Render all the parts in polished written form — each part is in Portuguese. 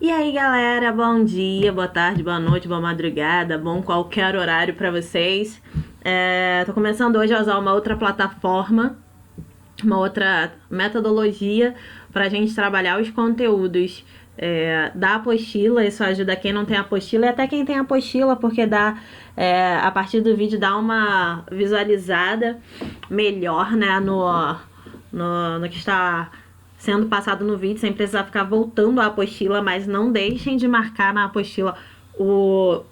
E aí, galera, bom dia, boa tarde, boa noite, boa madrugada, bom qualquer horário para vocês. Tô começando hoje a usar uma outra plataforma, uma outra metodologia para a gente trabalhar os conteúdos da apostila. Isso ajuda quem não tem apostila e até quem tem apostila, porque a partir do vídeo dá uma visualizada melhor, né, no que está sendo passado no vídeo, sem precisar ficar voltando à apostila. Mas não deixem de marcar na apostila o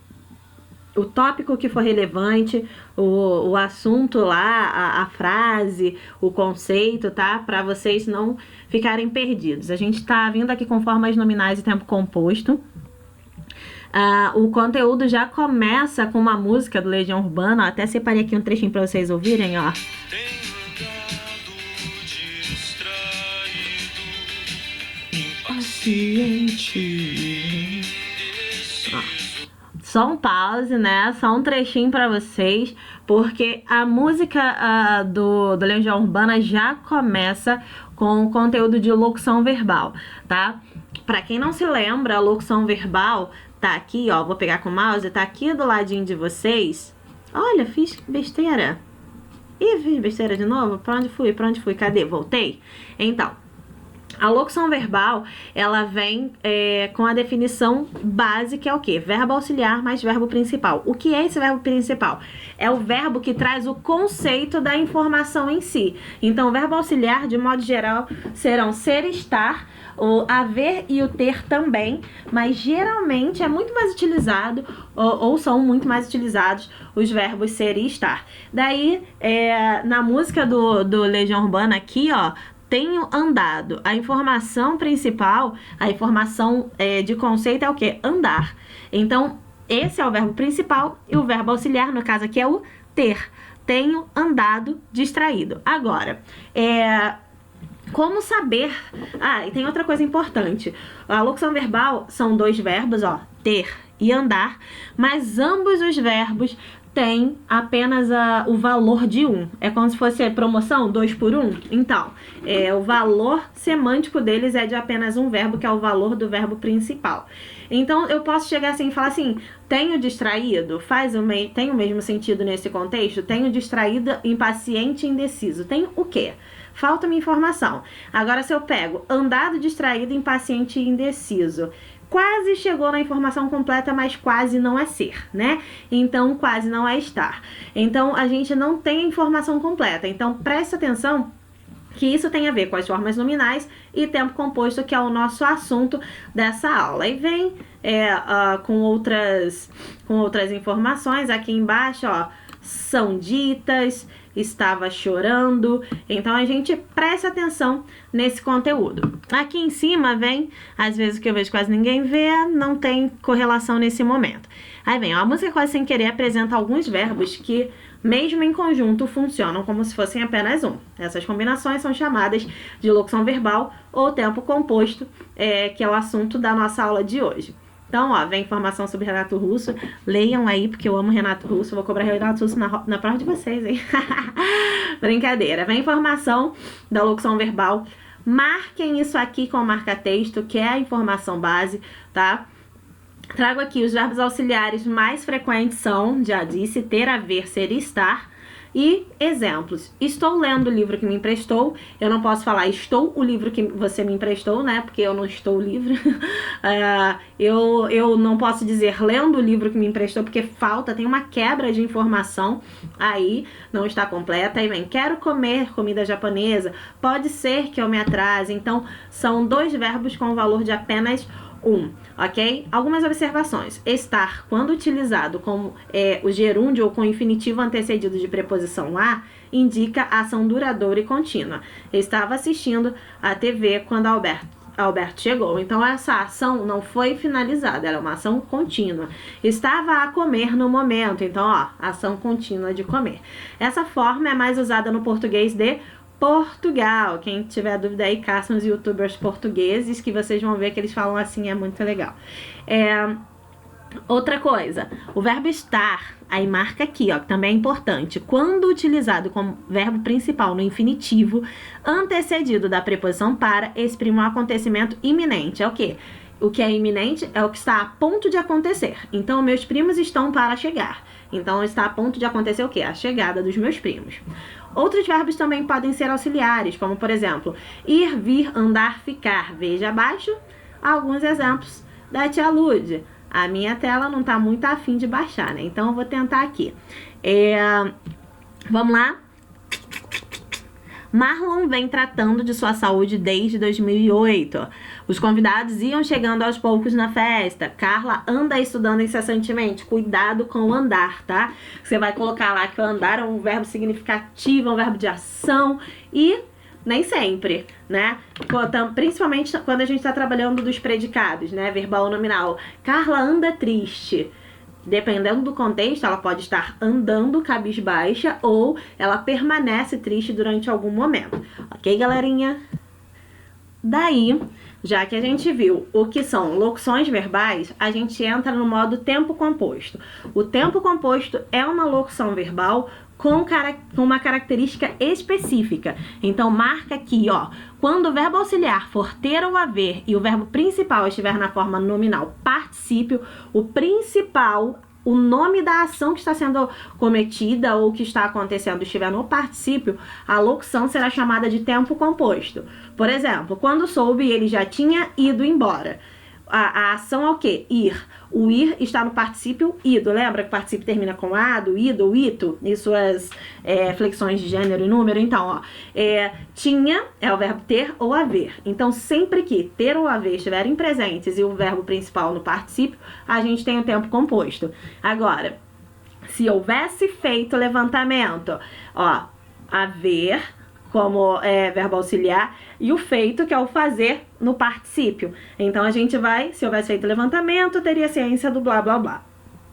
tópico que for relevante, o assunto lá, a frase, o conceito, tá? Para vocês não ficarem perdidos. A gente tá vindo aqui com formas nominais e tempo composto. O conteúdo já começa com uma música do Legião Urbana. Até separei aqui um trechinho para vocês ouvirem, ó. Só um pause, né? Só um trechinho pra vocês, porque a música do Legião Urbana já começa com o conteúdo de locução verbal, tá? Pra quem não se lembra, a locução verbal tá aqui, ó. Vou pegar com o mouse, tá aqui do ladinho de vocês. Olha, fiz besteira. Ih, fiz besteira de novo? Pra onde fui? Cadê? Voltei? Então, a locução verbal, ela vem com a definição base, que é o quê? Verbo auxiliar mais verbo principal. O que é esse verbo principal? É o verbo que traz o conceito da informação em si. Então, o verbo auxiliar, de modo geral, serão ser, estar, o haver e o ter também, mas geralmente é muito mais utilizado, ou são muito mais utilizados, os verbos ser e estar. Daí, na música do Legião Urbana aqui, ó, tenho andado. A informação principal, a informação de conceito é o quê? Andar. Então, esse é o verbo principal e o verbo auxiliar, no caso aqui, é o ter. Tenho andado distraído. Agora, como saber? E tem outra coisa importante. A locução verbal são dois verbos, ó, ter e andar, mas ambos os verbos tem apenas o valor de um. É como se fosse promoção, 2 por 1. Então, o valor semântico deles é de apenas um verbo, que é o valor do verbo principal. Então, eu posso chegar assim e falar assim: tenho distraído, tem o mesmo sentido nesse contexto? Tenho distraído, impaciente e indeciso. Tem o quê? Falta-me informação. Agora, se eu pego andado, distraído, impaciente e indeciso, quase chegou na informação completa, mas quase não é ser, né? Então, quase não é estar. Então, a gente não tem a informação completa. Então, preste atenção que isso tem a ver com as formas nominais e tempo composto, que é o nosso assunto dessa aula. E vem com outras informações aqui embaixo, ó. São ditas, estava chorando. Então, a gente presta atenção nesse conteúdo. Aqui em cima vem, às vezes que eu vejo quase ninguém vê, não tem correlação nesse momento. Aí vem, ó, a música Quase Sem Querer apresenta alguns verbos que, mesmo em conjunto, funcionam como se fossem apenas um. Essas combinações são chamadas de locução verbal ou tempo composto, que é o assunto da nossa aula de hoje. Então, ó, vem informação sobre Renato Russo. Leiam aí, porque eu amo Renato Russo. Vou cobrar Renato Russo na prova de vocês, hein? Brincadeira. Vem informação da locução verbal. Marquem isso aqui com marca-texto, que é a informação base, tá? Trago aqui os verbos auxiliares mais frequentes são, já disse, ter, haver, ser e estar. E exemplos: estou lendo o livro que me emprestou. Eu não posso falar estou o livro que você me emprestou, né? Porque eu não estou o livro. Eu não posso dizer lendo o livro que me emprestou, porque tem uma quebra de informação aí, não está completa. Aí vem, quero comer comida japonesa. Pode ser que eu me atrase. Então, são dois verbos com valor de apenas um, ok? Algumas observações. Estar, quando utilizado com o gerúndio ou com infinitivo antecedido de preposição a, indica ação duradoura e contínua. Estava assistindo a TV quando Alberto chegou. Então, essa ação não foi finalizada, ela é uma ação contínua. Estava a comer no momento. Então, ó, ação contínua de comer. Essa forma é mais usada no português de Portugal. Quem tiver dúvida aí, caçam os youtubers portugueses, que vocês vão ver que eles falam assim, é muito legal. Outra coisa, o verbo estar, aí marca aqui, ó, que também é importante. Quando utilizado como verbo principal no infinitivo, antecedido da preposição para, exprime um acontecimento iminente. É o quê? O que é iminente é o que está a ponto de acontecer. Então, meus primos estão para chegar. Então, está a ponto de acontecer o quê? A chegada dos meus primos. Outros verbos também podem ser auxiliares, como, por exemplo, ir, vir, andar, ficar. Veja abaixo alguns exemplos da tia Lude. A minha tela não está muito afim de baixar, né? Então, eu vou tentar aqui. Vamos lá? Marlon vem tratando de sua saúde desde 2008. Os convidados iam chegando aos poucos na festa. Carla anda estudando incessantemente. Cuidado com o andar, tá? Você vai colocar lá que o andar é um verbo significativo, é um verbo de ação e nem sempre, né? Principalmente quando a gente está trabalhando dos predicados, né? Verbal ou nominal. Carla anda triste. Dependendo do contexto, ela pode estar andando cabisbaixa ou ela permanece triste durante algum momento. Ok, galerinha? Daí, já que a gente viu o que são locuções verbais, a gente entra no modo tempo composto. O tempo composto é uma locução verbal com uma característica específica. Então, marca aqui, ó. Quando o verbo auxiliar for ter ou haver e o verbo principal estiver na forma nominal particípio, o principal, o nome da ação que está sendo cometida ou que está acontecendo estiver no particípio, a locução será chamada de tempo composto. Por exemplo, quando soube, ele já tinha ido embora. A ação é o quê? Ir. O ir está no particípio ido. Lembra que o particípio termina com ado, ido ou ito? Em suas flexões de gênero e número. Então, ó, tinha é o verbo ter ou haver. Então, sempre que ter ou haver estiverem presentes e o verbo principal no particípio, a gente tem o tempo composto. Agora, se houvesse feito levantamento, ó, haver como verbo auxiliar, e o feito, que é o fazer, no particípio. Então, a gente vai, se houvesse feito levantamento, teria ciência do blá, blá, blá.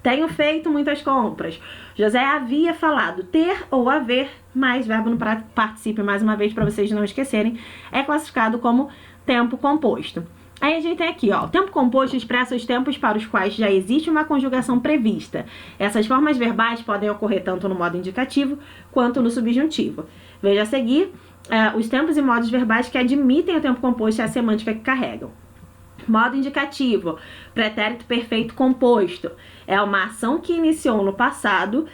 Tenho feito muitas compras. José havia falado ter ou haver, mais verbo no particípio, mais uma vez, para vocês não esquecerem, é classificado como tempo composto. Aí a gente tem aqui, ó, o tempo composto expressa os tempos para os quais já existe uma conjugação prevista. Essas formas verbais podem ocorrer tanto no modo indicativo quanto no subjuntivo. Veja a seguir os tempos e modos verbais que admitem o tempo composto e a semântica que carregam. Modo indicativo, pretérito perfeito composto. É uma ação que iniciou no passado,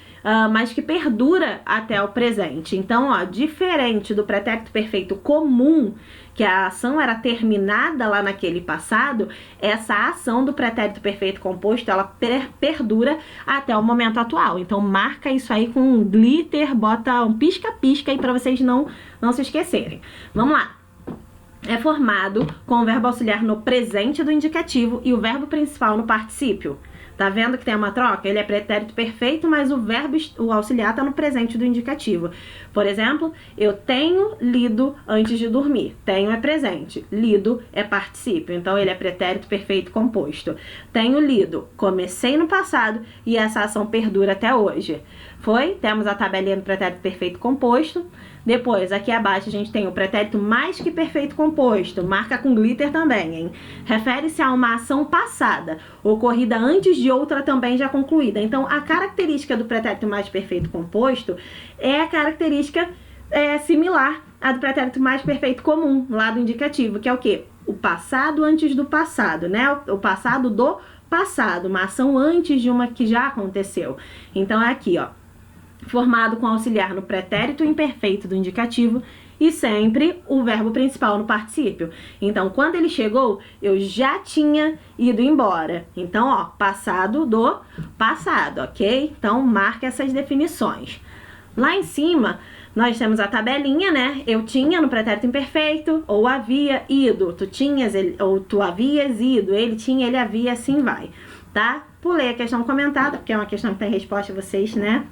mas que perdura até o presente. Então, ó, diferente do pretérito perfeito comum, que a ação era terminada lá naquele passado, essa ação do pretérito perfeito composto, ela perdura até o momento atual. Então, marca isso aí com um glitter, bota um pisca-pisca aí para vocês não se esquecerem. Vamos lá. É formado com o verbo auxiliar no presente do indicativo e o verbo principal no particípio. Tá vendo que tem uma troca? Ele é pretérito perfeito, mas o auxiliar está no presente do indicativo. Por exemplo, eu tenho lido antes de dormir. Tenho é presente. Lido é particípio. Então, ele é pretérito perfeito composto. Tenho lido. Comecei no passado e essa ação perdura até hoje. Temos a tabelinha do pretérito perfeito composto. Depois, aqui abaixo, a gente tem o pretérito mais que perfeito composto. Marca com glitter também, hein? Refere-se a uma ação passada, ocorrida antes de outra também já concluída. Então, a característica do pretérito mais perfeito composto é a característica similar à do pretérito mais perfeito comum, lá do indicativo, que é o quê? O passado antes do passado, né? O passado do passado, uma ação antes de uma que já aconteceu. Então, é aqui, ó. Formado com auxiliar no pretérito imperfeito do indicativo e sempre o verbo principal no particípio. Então, quando ele chegou, eu já tinha ido embora. Então, ó, passado do passado, ok? Então, marca essas definições. Lá em cima, nós temos a tabelinha, né? Eu tinha no pretérito imperfeito, ou havia ido. Tu tinhas, ou tu havias ido. Ele tinha, ele havia, assim vai, tá? Pulei a questão comentada, porque é uma questão que tem resposta a vocês, né?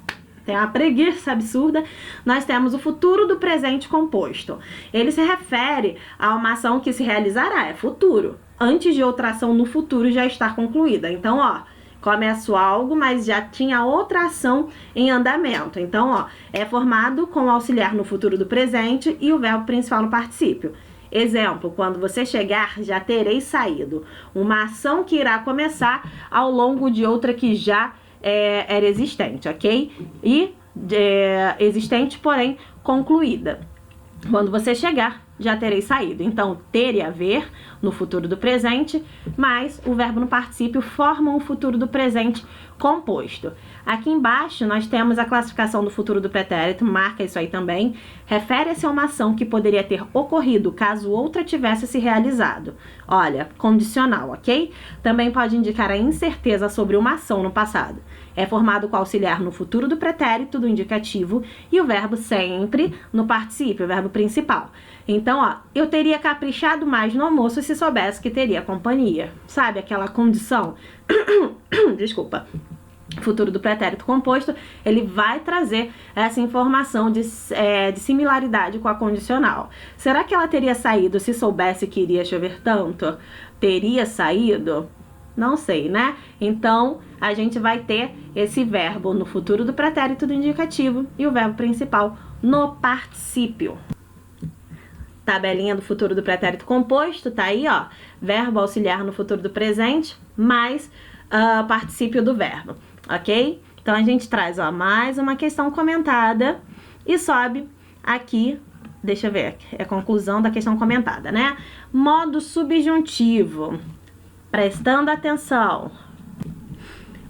Tem uma preguiça absurda. Nós temos o futuro do presente composto. Ele se refere a uma ação que se realizará, é futuro, antes de outra ação no futuro já estar concluída. Então, ó, começo algo, mas já tinha outra ação em andamento. Então, ó, é formado com o auxiliar no futuro do presente e o verbo principal no particípio. Exemplo, quando você chegar, já terei saído. Uma ação que irá começar ao longo de outra que já era existente, ok? E existente, porém concluída. Quando você chegar, já terei saído. Então, ter e haver no futuro do presente, mais o verbo no particípio formam o futuro do presente composto. Aqui embaixo nós temos a classificação do futuro do pretérito, marca isso aí também. Refere-se a uma ação que poderia ter ocorrido caso outra tivesse se realizado. Olha, condicional, ok? Também pode indicar a incerteza sobre uma ação no passado. É formado com auxiliar no futuro do pretérito, do indicativo, e o verbo sempre no particípio, o verbo principal. Então, ó, eu teria caprichado mais no almoço se soubesse que teria companhia. Sabe aquela condição? Desculpa. Futuro do pretérito composto, ele vai trazer essa informação de similaridade com a condicional. Será que ela teria saído se soubesse que iria chover tanto? Teria saído? Não sei, né? Então, a gente vai ter esse verbo no futuro do pretérito do indicativo e o verbo principal no particípio. Tabelinha do futuro do pretérito composto, tá aí, ó. Verbo auxiliar no futuro do presente, mais particípio do verbo, ok? Então, a gente traz, ó, mais uma questão comentada e sobe aqui, deixa eu ver, é a conclusão da questão comentada, né? Modo subjuntivo. Prestando atenção.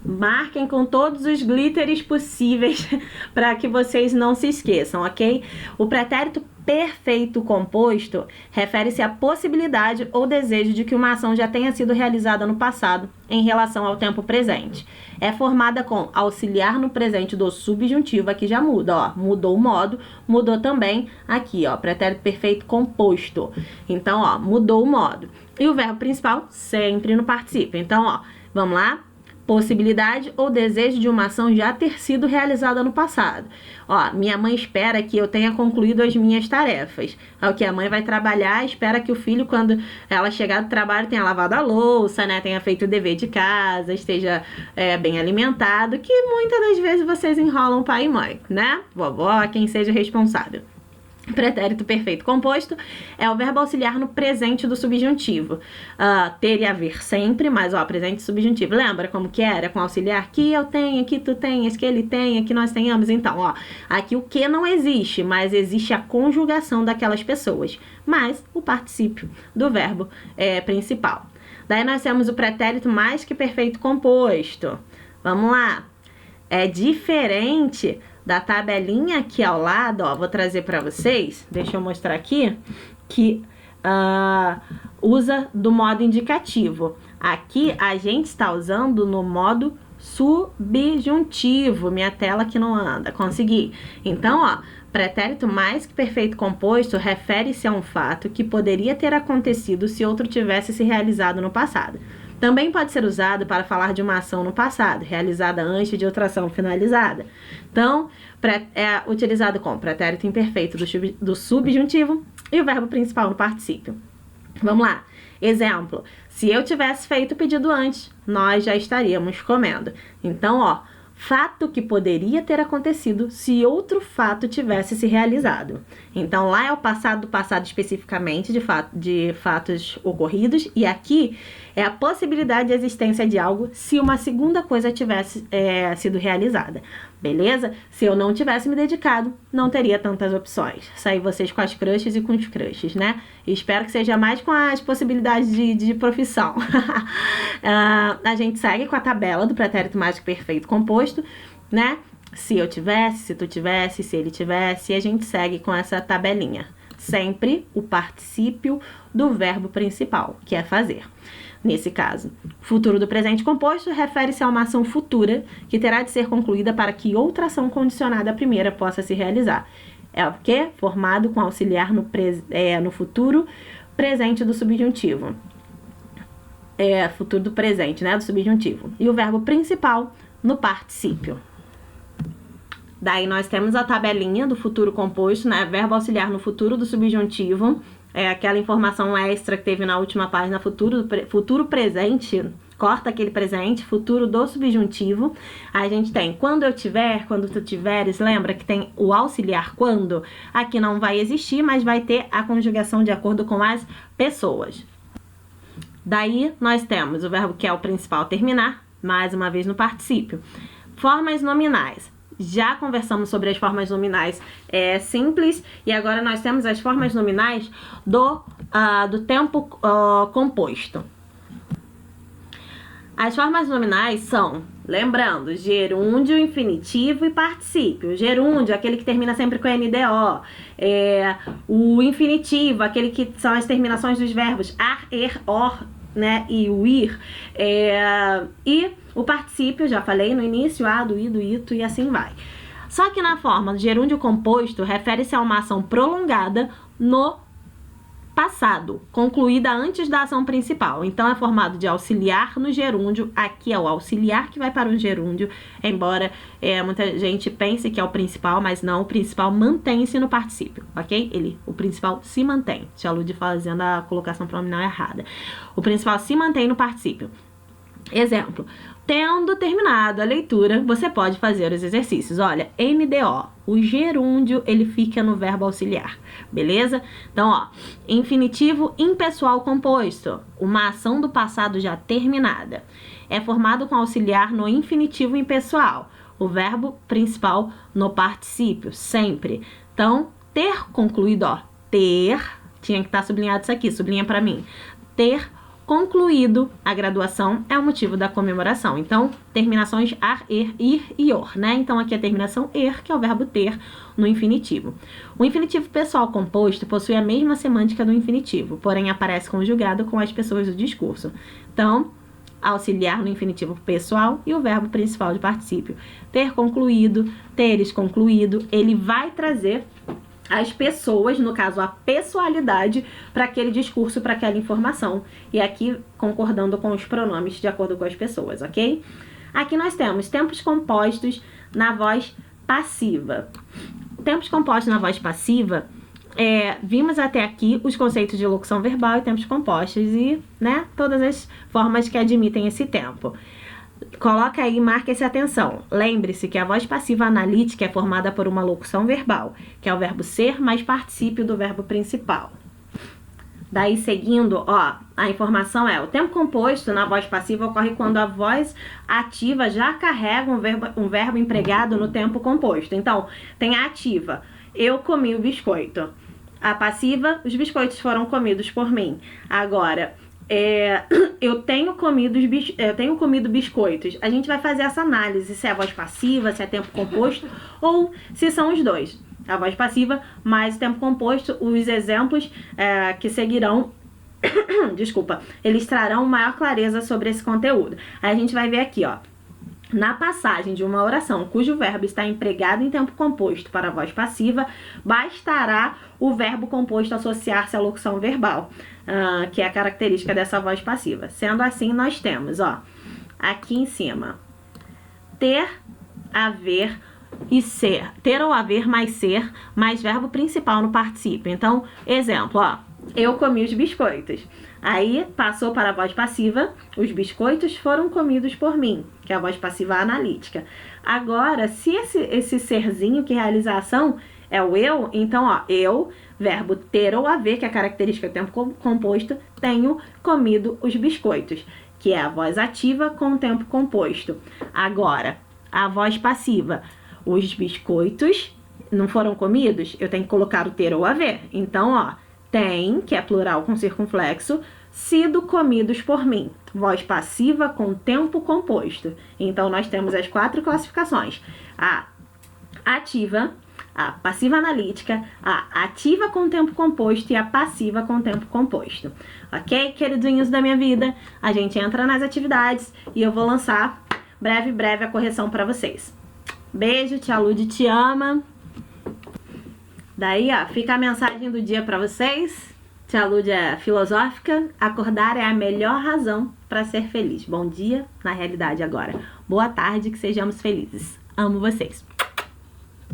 Marquem com todos os glitteres possíveis para que vocês não se esqueçam, ok? O pretérito perfeito composto refere-se à possibilidade ou desejo de que uma ação já tenha sido realizada no passado em relação ao tempo presente. É formada com auxiliar no presente do subjuntivo, aqui já muda, ó, mudou o modo, mudou também aqui, ó, pretérito perfeito composto. Então, ó, mudou o modo. E o verbo principal sempre no particípio. Então, ó, vamos lá? Possibilidade ou desejo de uma ação já ter sido realizada no passado. Ó, minha mãe espera que eu tenha concluído as minhas tarefas. É o que a mãe vai trabalhar, espera que o filho, quando ela chegar do trabalho, tenha lavado a louça, né? Tenha feito o dever de casa, esteja bem alimentado, que muitas das vezes vocês enrolam pai e mãe, né? Vovó, quem seja responsável. Pretérito perfeito composto é o verbo auxiliar no presente do subjuntivo. Ter e haver sempre, mas ó, presente subjuntivo. Lembra como que era com auxiliar? Que eu tenho, que tu tenhas, que ele tenha, que nós tenhamos. Então, ó, aqui o que não existe, mas existe a conjugação daquelas pessoas. Mais o particípio do verbo principal. Daí nós temos o pretérito mais que perfeito composto. Vamos lá. É diferente da tabelinha aqui ao lado, ó, vou trazer para vocês, deixa eu mostrar aqui, que usa do modo indicativo. Aqui a gente está usando no modo subjuntivo, minha tela que não anda, consegui. Então, ó, pretérito mais que perfeito composto refere-se a um fato que poderia ter acontecido se outro tivesse se realizado no passado. Também pode ser usado para falar de uma ação no passado, realizada antes de outra ação finalizada. Então, é utilizado com pretérito imperfeito do subjuntivo e o verbo principal no particípio. Vamos lá. Exemplo. Se eu tivesse feito o pedido antes, nós já estaríamos comendo. Então, ó, fato que poderia ter acontecido se outro fato tivesse se realizado. Então, lá é o passado do passado especificamente, de fatos ocorridos, e aqui é a possibilidade de existência de algo se uma segunda coisa tivesse sido realizada. Beleza? Se eu não tivesse me dedicado, não teria tantas opções. Sair vocês com as crushes e com os crushes, né? E espero que seja mais com as possibilidades de profissão. A gente segue com a tabela do pretérito mais que perfeito composto, né? Se eu tivesse, se tu tivesse, se ele tivesse, e a gente segue com essa tabelinha. Sempre o particípio do verbo principal, que é fazer. Nesse caso, futuro do presente composto refere-se a uma ação futura que terá de ser concluída para que outra ação condicionada à primeira possa se realizar. É o quê? Formado com auxiliar no futuro presente do subjuntivo. Futuro do presente, né? Do subjuntivo. E o verbo principal no particípio. Daí nós temos a tabelinha do futuro composto, né? Verbo auxiliar no futuro do subjuntivo. É aquela informação extra que teve na última página, futuro presente, corta aquele presente, futuro do subjuntivo. Aí a gente tem quando eu tiver, quando tu tiveres, lembra que tem o auxiliar quando? Aqui não vai existir, mas vai ter a conjugação de acordo com as pessoas. Daí nós temos o verbo que é o principal terminar, mais uma vez no particípio. Formas nominais. já conversamos sobre as formas nominais simples, e agora nós temos as formas nominais do tempo composto. As formas nominais são, lembrando, gerúndio, infinitivo e particípio. Gerúndio, aquele que termina sempre com NDO. O infinitivo, aquele que são as terminações dos verbos ar, er, or, né, e o ir. E o particípio, já falei no início, a, do, i, do, ito e assim vai. Só que na forma do gerúndio composto, refere-se a uma ação prolongada no passado, concluída antes da ação principal. Então é formado de auxiliar no gerúndio. Aqui é o auxiliar que vai para o gerúndio, embora muita gente pense que é o principal, mas não, o principal mantém-se no particípio, ok? O principal se mantém. Tia Lud fazendo a colocação pronominal errada. O principal se mantém no particípio. Exemplo, tendo terminado a leitura, você pode fazer os exercícios. Olha, NDO, o gerúndio, ele fica no verbo auxiliar, beleza? Então, ó, infinitivo impessoal composto, uma ação do passado já terminada. É formado com auxiliar no infinitivo impessoal, o verbo principal no particípio, sempre. Então, ter concluído, ó, ter, tinha que estar sublinhado isso aqui, sublinha pra mim, ter concluído a graduação é o motivo da comemoração. Então, terminações ar, er, ir e or, né? Então, aqui a terminação er, que é o verbo ter no infinitivo. O infinitivo pessoal composto possui a mesma semântica do infinitivo, porém aparece conjugado com as pessoas do discurso. Então, auxiliar no infinitivo pessoal e o verbo principal de particípio. Ter concluído, teres concluído, ele vai trazer as pessoas, no caso a pessoalidade, para aquele discurso, para aquela informação. E aqui concordando com os pronomes de acordo com as pessoas, ok? Aqui nós temos tempos compostos na voz passiva. Tempos compostos na voz passiva, vimos até aqui os conceitos de locução verbal e tempos compostos e, né, todas as formas que admitem esse tempo. Coloca aí e marca essa atenção. Lembre-se que a voz passiva analítica é formada por uma locução verbal, que é o verbo ser mais particípio do verbo principal. Daí, seguindo, ó, a informação o tempo composto na voz passiva ocorre quando a voz ativa já carrega um verbo empregado no tempo composto. Então, tem a ativa, eu comi o biscoito. A passiva, os biscoitos foram comidos por mim. Agora, eu tenho comido biscoitos. A gente vai fazer essa análise, se é a voz passiva, se é tempo composto, ou se são os dois. A voz passiva mais o tempo composto, os exemplos que seguirão, desculpa, eles trarão maior clareza sobre esse conteúdo. Aí a gente vai ver aqui, ó. Na passagem de uma oração cujo verbo está empregado em tempo composto para a voz passiva, bastará o verbo composto associar-se à locução verbal, que é a característica dessa voz passiva. Sendo assim, nós temos, ó, aqui em cima, ter, haver e ser. Ter ou haver mais ser, mais verbo principal no particípio. Então, exemplo, ó, eu comi os biscoitos. Aí, passou para a voz passiva, os biscoitos foram comidos por mim, que é a voz passiva analítica. Agora, se esse serzinho que realiza a ação é o eu, então, ó, eu, verbo ter ou haver, que é a característica do tempo composto, tenho comido os biscoitos, que é a voz ativa com o tempo composto. Agora, a voz passiva, os biscoitos não foram comidos, eu tenho que colocar o ter ou haver. Então, ó, tem, que é plural com circunflexo, sido comidos por mim. Voz passiva com tempo composto. Então, nós temos as 4 classificações. A ativa, a passiva analítica, a ativa com tempo composto e a passiva com tempo composto. Ok, queridinhos da minha vida? A gente entra nas atividades e eu vou lançar breve a correção para vocês. Beijo, tia Lud te ama. Daí, ó, fica a mensagem do dia para vocês. Tia Lud é filosófica. Acordar é a melhor razão para ser feliz. Bom dia, na realidade agora. Boa tarde, que sejamos felizes. Amo vocês.